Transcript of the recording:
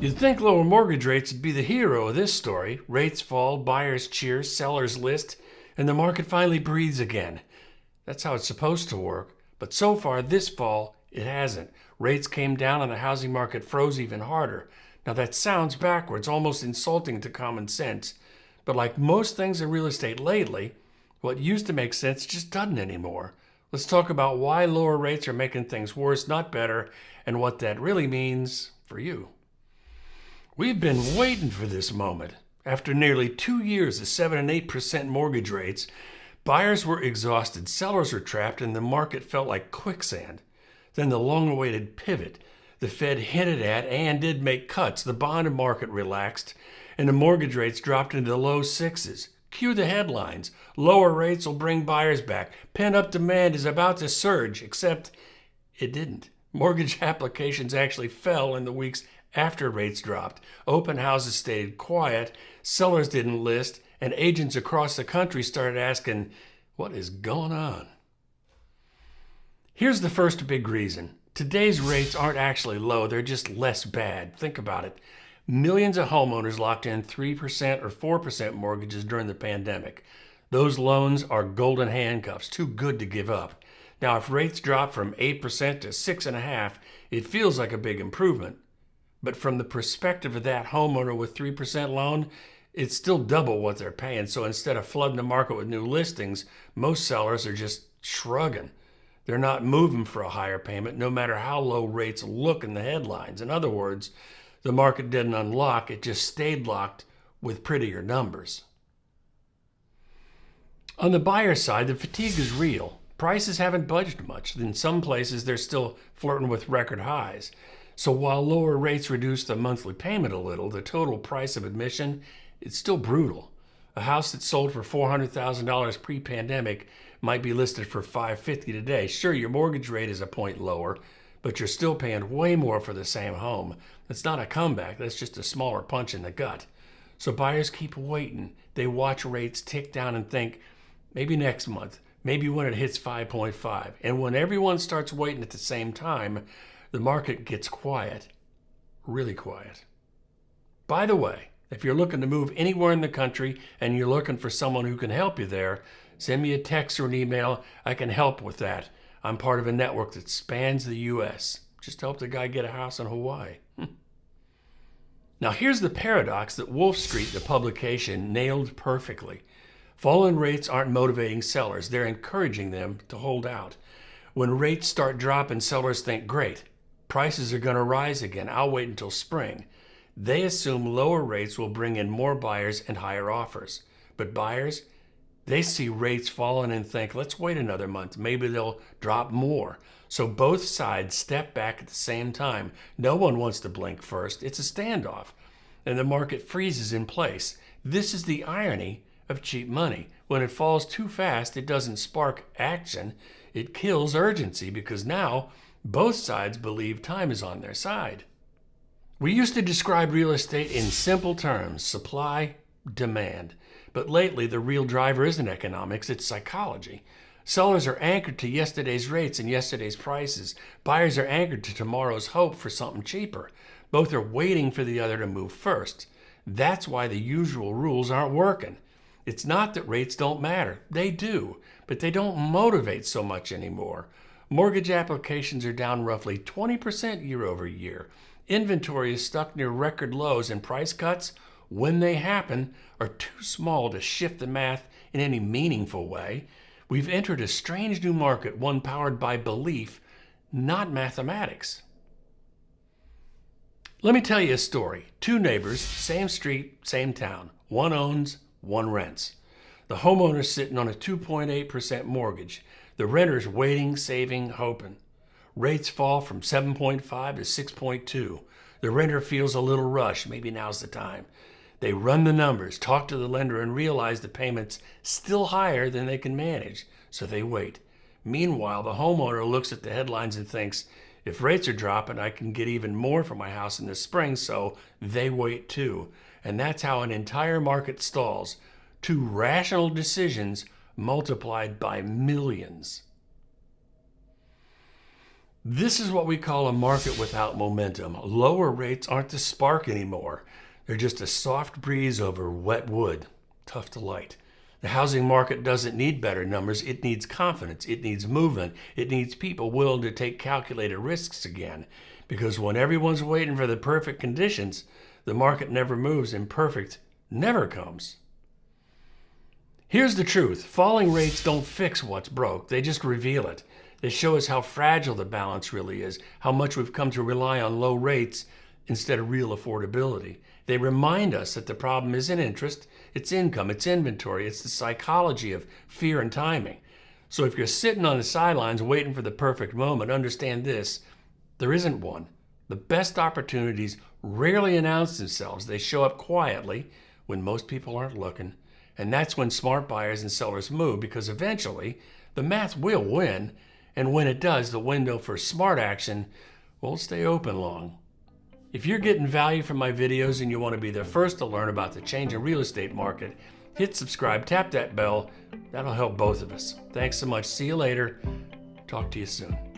You'd think lower mortgage rates would be the hero of this story. Rates fall, buyers cheer, sellers list, and the market finally breathes again. That's how it's supposed to work. But so far this fall, it hasn't. Rates came down and the housing market froze even harder. Now that sounds backwards, almost insulting to common sense. But like most things in real estate lately, what used to make sense just doesn't anymore. Let's talk about why lower rates are making things worse, not better, and what that really means for you. We've been waiting for this moment. After nearly 2 years of 7 and 8% mortgage rates, buyers were exhausted, sellers were trapped, and the market felt like quicksand. Then the long-awaited pivot. The Fed hinted at and did make cuts. The bond market relaxed, and the mortgage rates dropped into the low sixes. Cue the headlines. Lower rates will bring buyers back. Pent-up demand is about to surge, except it didn't. Mortgage applications actually fell in the weeks after rates dropped. Open houses stayed quiet, sellers didn't list, and agents across the country started asking, what is going on? Here's the first big reason. Today's rates aren't actually low, they're just less bad. Think about it. Millions of homeowners locked in 3% or 4% mortgages during the pandemic. Those loans are golden handcuffs, too good to give up. Now, if rates drop from 8% to 6.5%, it feels like a big improvement. But from the perspective of that homeowner with 3% loan, it's still double what they're paying. So instead of flooding the market with new listings, most sellers are just shrugging. They're not moving for a higher payment, no matter how low rates look in the headlines. In other words, the market didn't unlock, it just stayed locked with prettier numbers. On the buyer side, the fatigue is real. Prices haven't budged much. In some places, they're still flirting with record highs. So while lower rates reduce the monthly payment a little, the total price of admission is still brutal. A house that sold for $400,000 pre-pandemic might be listed for $550,000 today. Sure, your mortgage rate is a point lower, but you're still paying way more for the same home. That's not a comeback, that's just a smaller punch in the gut. So buyers keep waiting. They watch rates tick down and think, maybe next month, maybe when it hits 5.5. And when everyone starts waiting at the same time, the market gets quiet, really quiet. By the way, if you're looking to move anywhere in the country and you're looking for someone who can help you there, send me a text or an email. I can help with that. I'm part of a network that spans the U.S. Just helped a guy get a house in Hawaii. Now here's the paradox that Wolf Street, the publication, nailed perfectly. Falling rates aren't motivating sellers. They're encouraging them to hold out. When rates start dropping, sellers think, great, prices are going to rise again. I'll wait until spring. They assume lower rates will bring in more buyers and higher offers. But buyers, they see rates falling and think, let's wait another month. Maybe they'll drop more. So both sides step back at the same time. No one wants to blink first. It's a standoff. And the market freezes in place. This is the irony of cheap money. When it falls too fast, it doesn't spark action. It kills urgency because now both sides believe time is on their side. We used to describe real estate in simple terms, supply, demand. But lately, the real driver isn't economics, it's psychology. Sellers are anchored to yesterday's rates and yesterday's prices. Buyers are anchored to tomorrow's hope for something cheaper. Both are waiting for the other to move first. That's why the usual rules aren't working. It's not that rates don't matter. They do, but they don't motivate so much anymore. Mortgage applications are down roughly 20% year over year. Inventory is stuck near record lows, and price cuts, when they happen, are too small to shift the math in any meaningful way. We've entered a strange new market, one powered by belief, not mathematics. Let me tell you a story. Two neighbors, same street, same town. One owns, one rents. The homeowner's sitting on a 2.8% mortgage. The renter's waiting, saving, hoping. Rates fall from 7.5 to 6.2. The renter feels a little rush. Maybe now's the time. They run the numbers, talk to the lender, and realize the payment's still higher than they can manage, so they wait. Meanwhile, the homeowner looks at the headlines and thinks, if rates are dropping, I can get even more for my house in the spring, so they wait too. And that's how an entire market stalls. Two rational decisions multiplied by millions. This is what we call a market without momentum. Lower rates aren't the spark anymore. They're just a soft breeze over wet wood. Tough to light. The housing market doesn't need better numbers. It needs confidence. It needs movement. It needs people willing to take calculated risks again. Because when everyone's waiting for the perfect conditions, the market never moves and perfect never comes. Here's the truth. Falling rates don't fix what's broke. They just reveal it. They show us how fragile the balance really is, how much we've come to rely on low rates instead of real affordability. They remind us that the problem isn't interest, it's income, it's inventory, it's the psychology of fear and timing. So if you're sitting on the sidelines waiting for the perfect moment, understand this: there isn't one. The best opportunities rarely announce themselves. They show up quietly when most people aren't looking. And that's when smart buyers and sellers move, because eventually the math will win. And when it does, the window for smart action won't stay open long. If you're getting value from my videos and you want to be the first to learn about the changing real estate market, hit subscribe, tap that bell. That'll help both of us. Thanks so much. See you later. Talk to you soon.